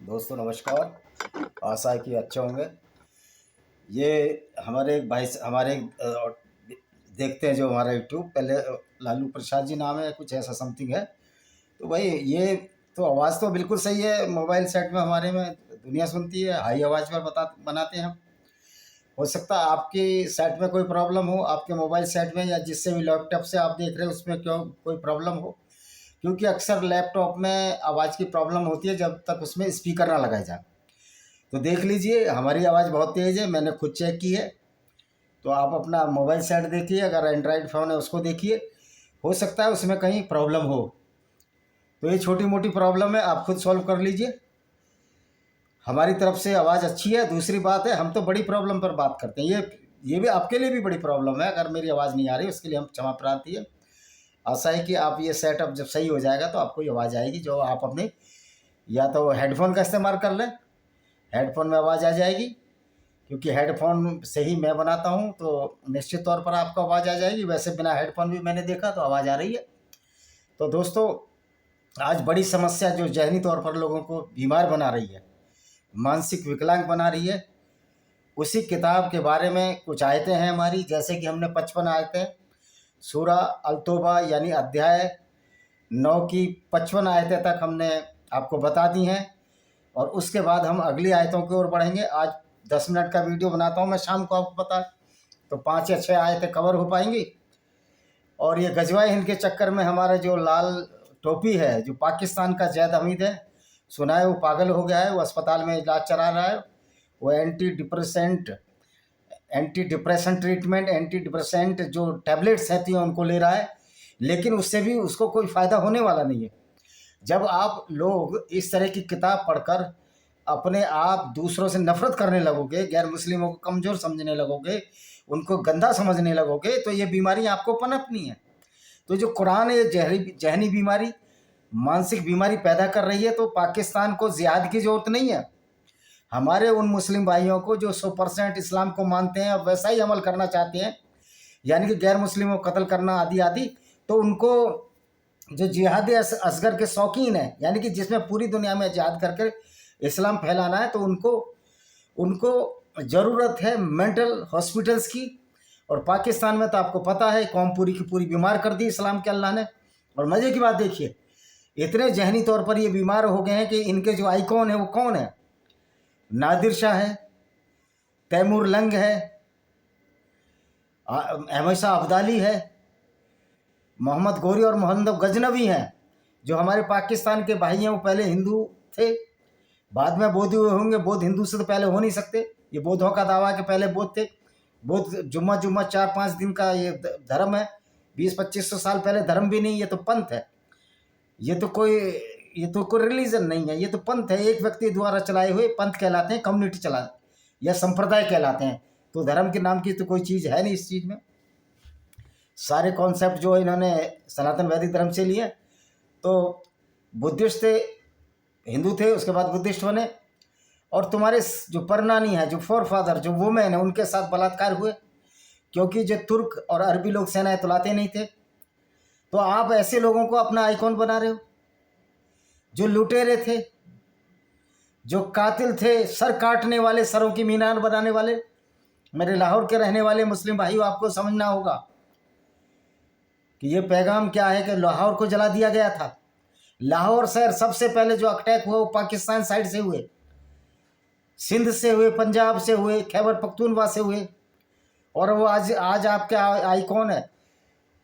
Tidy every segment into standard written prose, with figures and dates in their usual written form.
दोस्तों नमस्कार। आशा है कि अच्छे होंगे। ये हमारे एक भाई हमारे देखते हैं जो हमारा यूट्यूब, पहले लालू प्रसाद जी नाम है, कुछ ऐसा समथिंग है। तो भाई ये तो आवाज़ तो बिल्कुल सही है। मोबाइल सेट में हमारे में दुनिया सुनती है, हाई आवाज़ पर बनाते हैं हम। हो सकता है आपकी सेट में कोई प्रॉब्लम हो, आपके मोबाइल सेट में, या जिससे भी लैपटॉप से आप देख रहे हो उसमें क्यों कोई प्रॉब्लम हो। क्योंकि अक्सर लैपटॉप में आवाज़ की प्रॉब्लम होती है जब तक उसमें स्पीकर ना लगाया जाए। तो देख लीजिए, हमारी आवाज़ बहुत तेज़ है, मैंने खुद चेक की है। तो आप अपना मोबाइल सेट देखिए, अगर एंड्रॉयड फ़ोन है उसको देखिए, हो सकता है उसमें कहीं प्रॉब्लम हो। तो ये छोटी मोटी प्रॉब्लम है, आप खुद सॉल्व कर लीजिए। हमारी तरफ से आवाज़ अच्छी है। दूसरी बात है, हम तो बड़ी प्रॉब्लम पर बात करते हैं। ये भी आपके लिए भी बड़ी प्रॉब्लम है, अगर मेरी आवाज़ नहीं आ रही उसके लिए हम क्षमा प्रार्थी है। आशा है कि आप ये सेटअप जब सही हो जाएगा तो आपको ये आवाज़ आएगी, जो आप अपने या तो हेडफोन का इस्तेमाल कर लें, हेडफोन में आवाज़ आ जाएगी। क्योंकि हेडफोन से ही मैं बनाता हूँ, तो निश्चित तौर पर आपको आवाज़ आ जाएगी। वैसे बिना हेडफोन भी मैंने देखा तो आवाज़ आ रही है। तो दोस्तों, आज बड़ी समस्या जो ज़हनी तौर पर लोगों को बीमार बना रही है, मानसिक विकलांग बना रही है, उसी किताब के बारे में कुछ आयतें हैं हमारी। जैसे कि हमने 55 आयतें सूरा अल-तौबा यानी अध्याय 9 की 55 आयतें तक हमने आपको बता दी हैं। और उसके बाद हम अगली आयतों की ओर बढ़ेंगे। आज 10 मिनट का वीडियो बनाता हूँ मैं शाम को, आपको पता है, तो 5 या 6 आयतें कवर हो पाएंगी। और ये गजवाए हिंद के चक्कर में हमारा जो लाल टोपी है, जो पाकिस्तान का जैद हमीद है, सुना है वो पागल हो गया है, वो अस्पताल में इलाज चला रहा है। वो anti depression treatment, anti depressant जो टैबलेट्स रहती हैं उनको ले रहा है, लेकिन उससे भी उसको कोई फ़ायदा होने वाला नहीं है। जब आप लोग इस तरह की किताब पढ़कर अपने आप दूसरों से नफरत करने लगोगे, गैर मुस्लिमों को कमज़ोर समझने लगोगे, उनको गंदा समझने लगोगे, तो ये बीमारी आपको पनपनी है। तो जो कुरान ये जहनी बीमारी, मानसिक बीमारी पैदा कर रही है, तो पाकिस्तान को जिहाद की ज़रूरत नहीं है। हमारे उन मुस्लिम भाइयों को जो 100% इस्लाम को मानते हैं और वैसा ही अमल करना चाहते हैं, यानी कि गैर मुस्लिमों को कत्ल करना आदि आदि, तो उनको जो जिहाद असगर के शौकीन हैं, यानी कि जिसमें पूरी दुनिया में जिहाद करके इस्लाम फैलाना है, तो उनको उनको ज़रूरत है मेंटल हॉस्पिटल्स की। और पाकिस्तान में तो आपको पता है, कौम पूरी की पूरी बीमार कर दी इस्लाम के अल्लाह ने। और मज़े की बात देखिए, इतने जहनी तौर पर ये बीमार हो गए हैं कि इनके जो आइकॉन है वो कौन है? नादिर शाह है, तैमूर लंग है, अहमद शाह अब्दाली है, मोहम्मद गौरी और मोहम्मद गजनवी हैं। जो हमारे पाकिस्तान के भाई हैं वो पहले हिंदू थे, बाद में बौद्ध हुए होंगे। बौद्ध हिंदू से तो पहले हो नहीं सकते। ये बौद्धों का दावा के पहले बौद्ध थे। बौद्ध जुम्मा 4-5 दिन का ये धर्म है। 20-2500 साल पहले धर्म भी नहीं, ये तो पंथ है। ये तो कोई रिलीजन नहीं है, ये तो पंथ है। एक व्यक्ति द्वारा चलाए हुए पंथ कहलाते हैं, कम्युनिटी चला या संप्रदाय कहलाते हैं। तो धर्म के नाम की तो कोई चीज़ है नहीं इस चीज़ में। सारे कॉन्सेप्ट जो इन्होंने सनातन वैदिक धर्म से लिए। तो बुद्धिस्ट थे, हिंदू थे, उसके बाद बुद्धिस्ट बने। और तुम्हारे जो परनानी है, जो फोर फादर, जो वुमेन है, उनके साथ बलात्कार हुए, क्योंकि जो तुर्क और अरबी लोग सेनाएं तुलाते नहीं थे। तो आप ऐसे लोगों को अपना आइकॉन बना रहे हो, जो लुटेरे थे, जो कातिल थे, सर काटने वाले, सरों की मीनार बनाने वाले। मेरे लाहौर के रहने वाले मुस्लिम भाइयों, आपको समझना होगा कि ये पैगाम क्या है, कि लाहौर को जला दिया गया था। लाहौर शहर सबसे पहले जो अटैक हुआ वो पाकिस्तान साइड से हुए, सिंध से हुए, पंजाब से हुए, खैबर पख्तूनख्वा से हुए। और वो आज आपके आइकॉन है।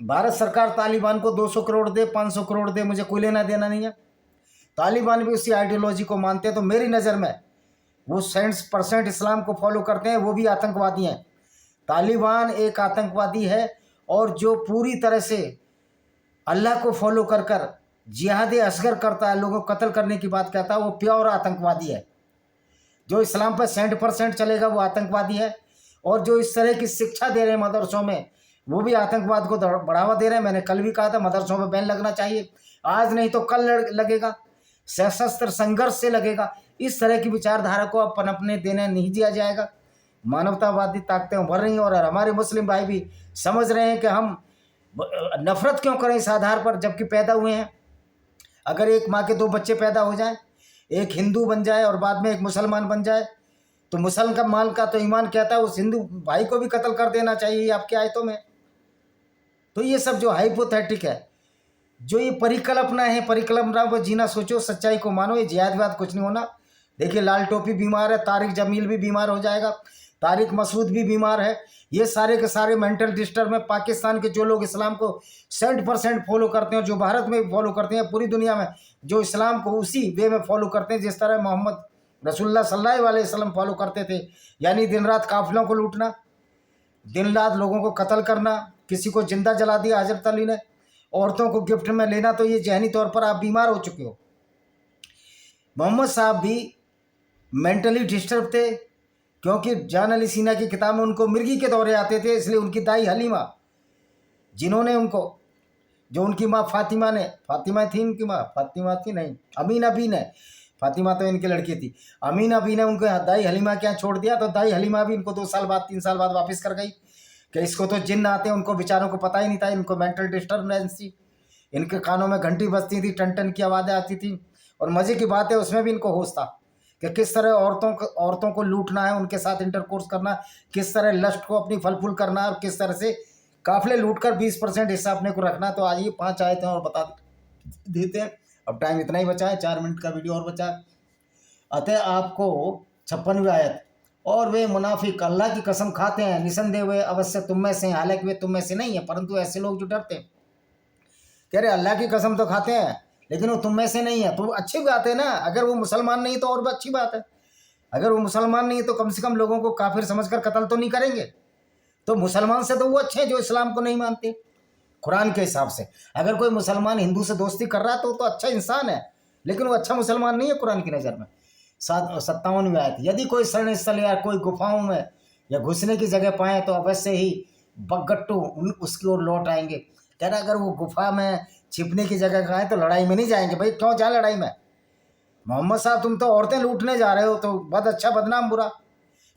भारत सरकार तालिबान को 200 करोड़ दे, 500 करोड़ दे, मुझे कोई लेना देना नहीं है। तालिबान भी उसी आइडियोलॉजी को मानते हैं। तो मेरी नज़र में वो 100% इस्लाम को फॉलो करते हैं, वो भी आतंकवादी हैं। तालिबान एक आतंकवादी है, और जो पूरी तरह से अल्लाह को फॉलो कर कर जिहाद असगर करता है, लोगों को कत्ल करने की बात कहता है, वो प्योर आतंकवादी है। जो इस्लाम पर 100% चलेगा वो आतंकवादी है। और जो इस तरह की शिक्षा दे रहे हैं मदरसों में, वो भी आतंकवाद को बढ़ावा दे रहे हैं। मैंने कल भी कहा था मदरसों में बैन लगना चाहिए, आज नहीं तो कल लगेगा, सशस्त्र संघर्ष से लगेगा। इस तरह की विचारधारा को अब पनपने देने नहीं दिया जाएगा। मानवतावादी ताकतें उभर रही हैं, और हमारे मुस्लिम भाई भी समझ रहे हैं कि हम नफरत क्यों करें इस आधार पर, जबकि पैदा हुए हैं। अगर एक माँ के 2 बच्चे पैदा हो जाएं, एक हिंदू बन जाए और बाद में एक मुसलमान बन जाए, तो मुसलमान का तो ईमान कहता है उस हिंदू भाई को भी कत्ल कर देना चाहिए आपकी आयतों में। तो ये सब जो हाइपोथेटिक है, जो ये परिकल्पना है, परिकल्पना पर जीना सोचो, सच्चाई को मानो, ये जिहादवाद कुछ नहीं होना। देखिए लाल टोपी बीमार है, तारिक जमील भी बीमार हो जाएगा, तारिक मसूद भी बीमार है, ये सारे के सारे मेंटल डिस्टर्ब में। पाकिस्तान के जो लोग इस्लाम को 70% फॉलो करते हैं, जो भारत में फॉलो करते हैं, पूरी दुनिया में जो इस्लाम को उसी वे में फॉलो करते हैं जिस तरह मोहम्मद रसूलुल्लाह सल्लल्लाहु अलैहि वसल्लम फॉलो करते थे, यानी दिन रात काफिलों को लूटना, दिन रात लोगों को कत्ल करना, किसी को जिंदा जला दिया हजरत अली ने, औरतों को गिफ्ट में लेना, तो ये जहनी तौर पर आप बीमार हो चुके हो। मोहम्मद साहब भी मेंटली डिस्टर्ब थे, क्योंकि जान अली सीना की किताब में उनको मिर्गी के दौरे आते थे, इसलिए उनकी दाई हलीमा, जिन्होंने उनको, जो उनकी माँ फातिमा ने, फातिमा थी उनकी माँ, फातिमा थी नहीं, अमीना बी ने, फातिमा तो इनकी लड़की थी, अमीना बी ने उनको दाई हलीमा के यहाँ छोड़ दिया। तो दाई हलीमा भी इनको 2 साल बाद 3 साल बाद वापस कर गई कि इसको तो जिन्न आते हैं, उनको बेचारों को पता ही नहीं था, इनको मेंटल डिस्टर्बेंस थी, इनके कानों में घंटी बजती थी, टन टन की आवाज़ें आती थी। और मज़े की बात है उसमें भी इनको होश था कि किस तरह औरतों को लूटना है, उनके साथ इंटरकोर्स करना, किस तरह लस्ट को अपनी फलफूल करना, और किस तरह से काफिले लूटकर 20% हिस्सा अपने को रखना। तो आज ये 5 आए थे और बता देते हैं। अब टाइम इतना ही बचा है, 4 मिनट का वीडियो और बचा है। अतः आपको 56वीं आयत, और वे मुनाफिक अल्लाह की कसम खाते हैं, निसंदेह वे अवश्य तुम में से हैं, हालांकि वे तुम में से नहीं है, परंतु ऐसे लोग जो डरते हैं, कह रहे अल्लाह की कसम तो खाते हैं लेकिन वो तुम में से नहीं है। तो अच्छी बात है ना, अगर वो मुसलमान नहीं तो और भी अच्छी बात है। अगर वो मुसलमान नहीं है तो कम से कम लोगों को काफिर समझकर कत्ल तो नहीं करेंगे। तो मुसलमान से तो वो अच्छे हैं जो इस्लाम को नहीं मानते कुरान के हिसाब से। अगर कोई मुसलमान हिंदू से दोस्ती कर रहा है तो अच्छा इंसान है, लेकिन वो अच्छा मुसलमान नहीं है कुरान की नज़र में। 57वीं आयत, यदि कोई शरण स्थल या कोई गुफाओं में या घुसने की जगह पाए तो अवश्य ही बगट्टू उसकी ओर लौट आएंगे। कह रहा अगर वो गुफा में छिपने की जगह खाएं तो लड़ाई में नहीं जाएंगे। भाई क्यों जाए लड़ाई में? मोहम्मद साहब तुम तो औरतें लूटने जा रहे हो, तो बद अच्छा बदनाम बुरा,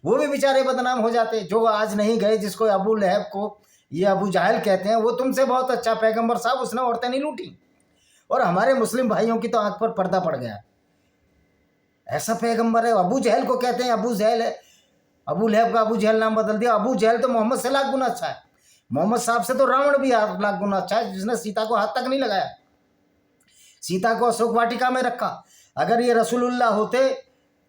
वो भी बेचारे बदनाम हो जाते जो आज नहीं गए, जिसको अबू लहब को ये अबू जाहल कहते हैं, वो तुमसे बहुत अच्छा पैगंबर साहब, उसने औरतें नहीं लूटी। और हमारे मुस्लिम भाइयों की तो आंख पर पर्दा पड़ गया। ऐसा पैगंबर है, अबू जहल को कहते हैं अबू जहल है, अबू लहब का अबू जहल नाम बदल दिया। अबू जहल तो मोहम्मद से लाख गुना अच्छा है, मोहम्मद साहब से तो रावण भी लाख गुना अच्छा है, जिसने सीता को हाथ तक नहीं लगाया, सीता को अशोक वाटिका में रखा। अगर ये रसूलुल्लाह होते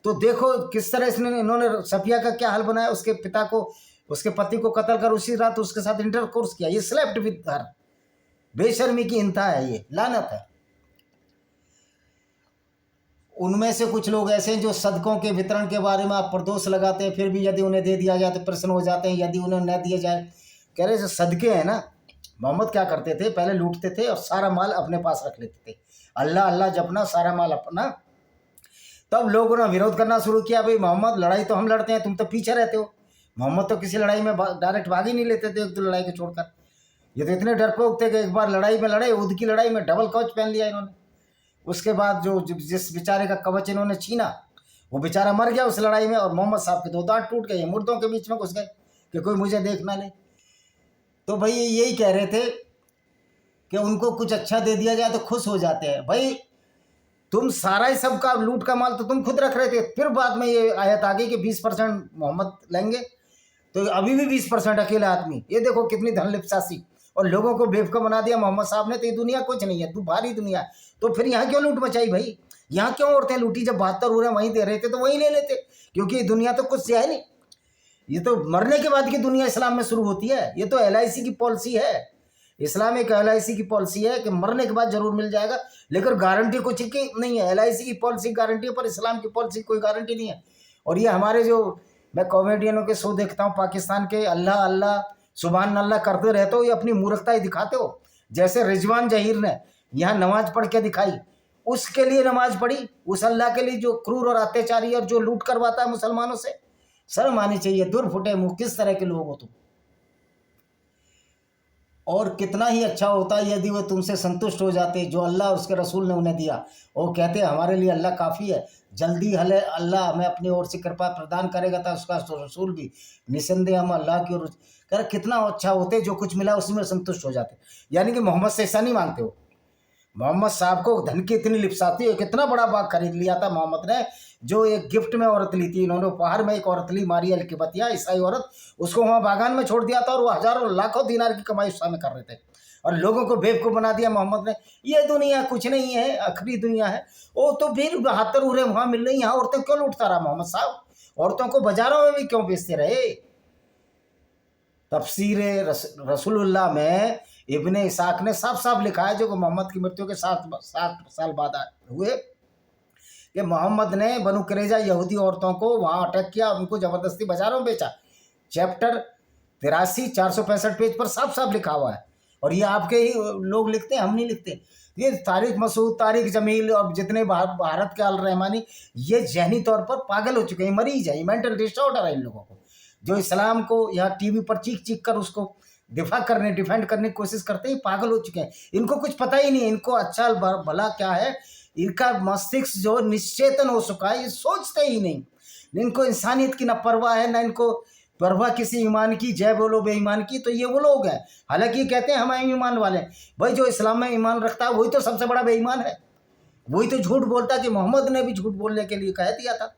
तो देखो किस तरह इन्होंने सफिया का क्या हाल बनाया, उसके पिता को, उसके पति को कत्ल कर उसी रात उसके साथ इंटरकोर्स किया। ये स्लेप्ट विद हर, बेशर्मी की इंतहा है, ये लानत है। उनमें से कुछ लोग ऐसे हैं जो सदकों के वितरण के बारे में आप प्रदोष लगाते हैं, फिर भी यदि उन्हें दे दिया जाए तो प्रसन्न हो जाते हैं, यदि उन्हें न दिया जाए। कह रहे जो सदके हैं ना, मोहम्मद क्या करते थे, पहले लूटते थे और सारा माल अपने पास रख लेते थे, अल्लाह अल्लाह जपना, सारा माल अपना। तब लोगों ने विरोध करना शुरू किया, भाई मोहम्मद लड़ाई तो हम लड़ते हैं, तुम तो पीछे रहते हो। मोहम्मद तो किसी लड़ाई में डायरेक्ट भाग ही नहीं लेते थे, एक दो लड़ाई को छोड़कर। ये तो इतने डरपोक थे कि एक बार लड़ाई में लड़े, उद की लड़ाई में डबल कवच पहन लिया इन्होंने। उसके बाद जो जिस बेचारे का कवच इन्होंने छीना वो बेचारा मर गया उस लड़ाई में, और मोहम्मद साहब के 2 दांत टूट गए, मुर्दों के बीच में घुस गए कि कोई मुझे देख ना ले। तो भाई यही कह रहे थे कि उनको कुछ अच्छा दे दिया जाए तो खुश हो जाते हैं। भाई तुम सारा ही सब का लूट का माल तो तुम खुद रख रहे थे, फिर बाद में ये आयत आ गई कि 20% मोहम्मद लेंगे, तो अभी भी 20% अकेला आदमी। ये देखो कितनी धन लिप्सासी, और लोगों को बेवकूफ़ बना दिया मोहम्मद साहब ने। तो ये दुनिया कुछ नहीं है, तू भारी दुनिया है। तो फिर यहाँ क्यों लूट मचाई भाई? यहाँ क्यों औरतें लूटी? जब 72 उन्हें वहीं दे रहे थे तो वहीं ले लेते, क्योंकि दुनिया तो कुछ है नहीं। ये तो मरने के बाद की दुनिया इस्लाम में शुरू होती है। ये तो LIC की पॉलिसी है, इस्लाम एक LIC की पॉलिसी है कि मरने के बाद जरूर मिल जाएगा, लेकिन गारंटी कुछ की नहीं है। LIC की पॉलिसी गारंटी है, पर इस्लाम की पॉलिसी कोई गारंटी नहीं है। और ये हमारे जो मैं कॉमेडियनों के शो देखता हूँ पाकिस्तान के, अल्लाह अल्लाह सुबहान अल्लाह करते रहते हो, ये अपनी मूर्खता ही दिखाते हो। जैसे रिजवान जहीर ने यहाँ नमाज पढ़ के दिखाई, उसके लिए नमाज पढ़ी, उस अल्लाह के लिए जो क्रूर और अत्याचारी और जो लूट करवाता है मुसलमानों से। शर्म आनी चाहिए, दूर फुटे मुँह, किस तरह के लोग हो तुम। और कितना ही अच्छा होता यदि वो तुमसे संतुष्ट हो जाते जो अल्लाह उसके रसूल ने उन्हें दिया। वो कहते हमारे लिए अल्लाह काफ़ी है, जल्दी हले अल्लाह हमें अपनी ओर से कृपा प्रदान करेगा, था उसका रसूल भी, निसंदेह हम अल्लाह की ओर। कर कितना अच्छा होते, जो कुछ मिला उसी में संतुष्ट हो जाते। यानी कि मोहम्मद से ऐसा नहीं मांगते हो, मोहम्मद साहब को धन की इतनी लिप्सा थी, कितना बड़ा बाग खरीद लिया था मोहम्मद ने, जो एक गिफ्ट में औरत ली थी इन्होंने उपहार में, एक औरत ली मारिया अल-किबतिया ईसाई औरत, उसको वहाँ बागान में छोड़ दिया था और वो हजारों लाखों दिनार की कमाई उस समय कर रहे थे और लोगों को बेवकूफ़ बना दिया मोहम्मद ने। ये दुनिया कुछ नहीं है, आखिरी दुनिया है। वो तो फिर 72 उरे वहाँ मिल रही, यहाँ औरतें क्यों लूटता रहा मोहम्मद साहब? औरतों को बाजारों में भी क्यों बेचते रहे? तफसीर रसूलुल्लाह में इब्ने इसाक ने साफ साफ लिखा है, जो मोहम्मद की मृत्यु के 7 साल बाद हुए, कि मोहम्मद ने बनु कुरैजा यहूदी औरतों को वहाँ अटैक किया, उनको ज़बरदस्ती बाजारों में बेचा। चैप्टर 83 465 पेज पर साफ साफ लिखा हुआ है और ये आपके ही लोग लिखते हैं, हम नहीं लिखते। ये तारिक मसूद, तारिक जमील और जितने भारत के अल रहमानी, ये जहनी तौर पर पागल हो चुके हैं, मरीज हैं, मेंटल डिसऑर्डर है इन लोगों को, जो इस्लाम को यहाँ टीवी पर चीख चीख कर उसको डिफेंड करने की कोशिश करते हैं, पागल हो चुके हैं। इनको कुछ पता ही नहीं है, इनको अच्छा भला क्या है, इनका मस्तिष्क जो निश्चेतन हो चुका है, ये सोचते ही नहीं। इनको इंसानियत की ना परवाह है, ना इनको परवाह किसी ईमान की, जय बोलो बेईमान की। तो ये वो लोग हैं, हालांकि ये कहते हैं हम ईमान वाले हैं। भाई जो इस्लाम में ईमान रखता है वही तो सबसे बड़ा बेईमान है, वही तो झूठ बोलता है, कि मोहम्मद ने भी झूठ बोलने के लिए कह दिया था।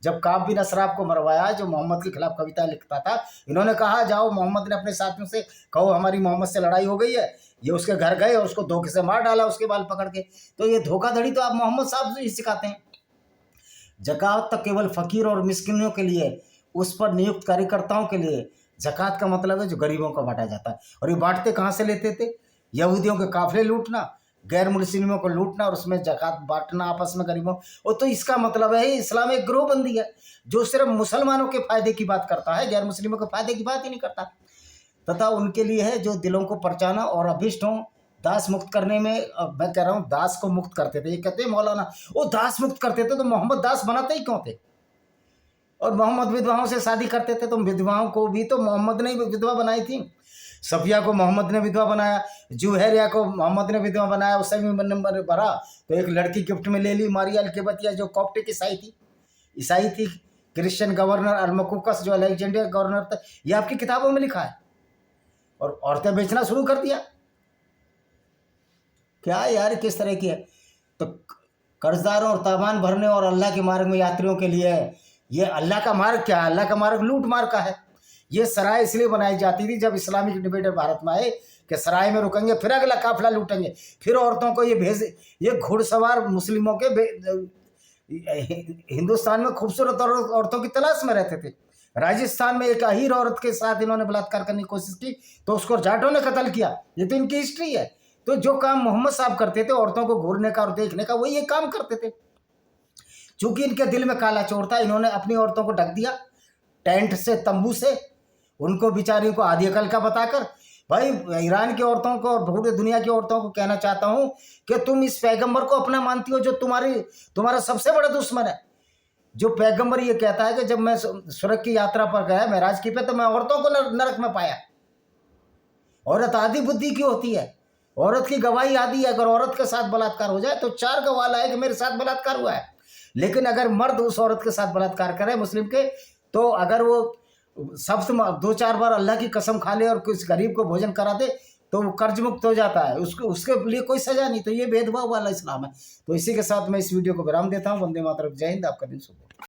जब काब बिन असराफ को मरवाया, जो मोहम्मद के खिलाफ कविता लिखता था, इन्होंने कहा जाओ, मोहम्मद ने अपने साथियों से कहो हमारी मोहम्मद से लड़ाई हो गई है। ये उसके घर गए और उसको धोखे से मार डाला, उसके बाल पकड़ के। तो ये धोखाधड़ी तो आप मोहम्मद साहब से ही सिखाते हैं। ज़कात तक केवल फ़कीर और मिस्किनों के लिए, उस पर नियुक्त कार्यकर्ताओं के लिए। ज़कात का मतलब है जो गरीबों को बांटा जाता है। और ये बांटते कहाँ से लेते थे? यहूदियों के काफिले लूटना, गैर मुस्लिमों को लूटना और उसमें ज़कात बांटना आपस में गरीबों। और तो इसका मतलब है इस्लाम एक गिरोहबंदी है, जो सिर्फ मुसलमानों के फायदे की बात करता है, गैर मुस्लिमों के फायदे की बात ही नहीं करता। तथा उनके लिए है जो दिलों को परचाना और अभिष्टों दास मुक्त करने में, मैं कह रहा हूँ दास को मुक्त करते थे। ये कहते हैं मौलाना वो दास मुक्त करते थे, तो मोहम्मद दास बनाते ही क्यों थे? और मोहम्मद विधवाओं से शादी करते थे, तो विधवाओं को भी तो मोहम्मद ने विधवा बनाई थी। सफिया को मोहम्मद ने विधवा बनाया, जुहैरिया को मोहम्मद ने विधवा बनाया, उससे भी नंबर भरा। तो एक लड़की गिफ्ट में ले ली, मारिया अल-किबतिया, जो कॉप्टिक ईसाई थी। क्रिश्चियन गवर्नर अल-मकूकस, जो अलेक्जेंड्रिया गवर्नर था, ये आपकी किताबों में लिखा है। और औरतें बेचना शुरू कर दिया। क्या यार, किस तरह की है? तो कर्जदारों और तावान भरने और अल्लाह के मार्ग में यात्रियों के लिए ये अल्लाह का मार्ग क्या है? अल्लाह का मार्ग लूट मार का है। ये सराय इसलिए बनाई जाती थी जब इस्लामिक डिबेटर भारत में आए कि सराय में रुकेंगे, फिर अगला काफिला लूटेंगे, फिर औरतों को ये घुड़सवार मुस्लिमों के हिंदुस्तान में खूबसूरत औरतों की तलाश में रहते थे। राजस्थान में एक अहीर औरत के साथ इन्होंने बलात्कार करने की कोशिश की, तो उसको जाटों ने कत्ल किया। ये तो इनकी हिस्ट्री है। तो जो काम मोहम्मद साहब करते थे, औरतों को घूरने का और देखने का, वही ये काम करते थे। चूंकि इनके दिल में काला चोर था, इन्होंने अपनी औरतों को ढक दिया टेंट से, तंबू से, उनको बेचारियों को आधी अकल का बताकर। भाई ईरान की औरतों को और पूरी दुनिया की औरतों को कहना चाहता हूँ कि तुम इस पैगंबर को अपना मानती हो, जो तुम्हारा सबसे बड़ा दुश्मन है। जो पैगंबर ये कहता है कि जब मैं स्वर्ग की यात्रा पर गया, मेराज की पे, तो मैं औरतों को नरक में पाया। औरत आधी बुद्धि की होती है, औरत की गवाही आधी है। अगर औरत के साथ बलात्कार हो जाए तो 4 गवाह लाए कि मेरे साथ बलात्कार हुआ है। लेकिन अगर मर्द उस औरत के साथ बलात्कार करे मुस्लिम के, तो अगर वो शब्द 2-4 बार अल्लाह की कसम खा ले और किसी गरीब को भोजन करा दे, तो वो कर्ज मुक्त हो जाता है, उसके लिए कोई सजा नहीं। तो ये भेदभाव वाला इस्लाम है। तो इसी के साथ मैं इस वीडियो को विराम देता हूँ। वंदे मातरम, जय हिंद, आपका दिन शुभ हो।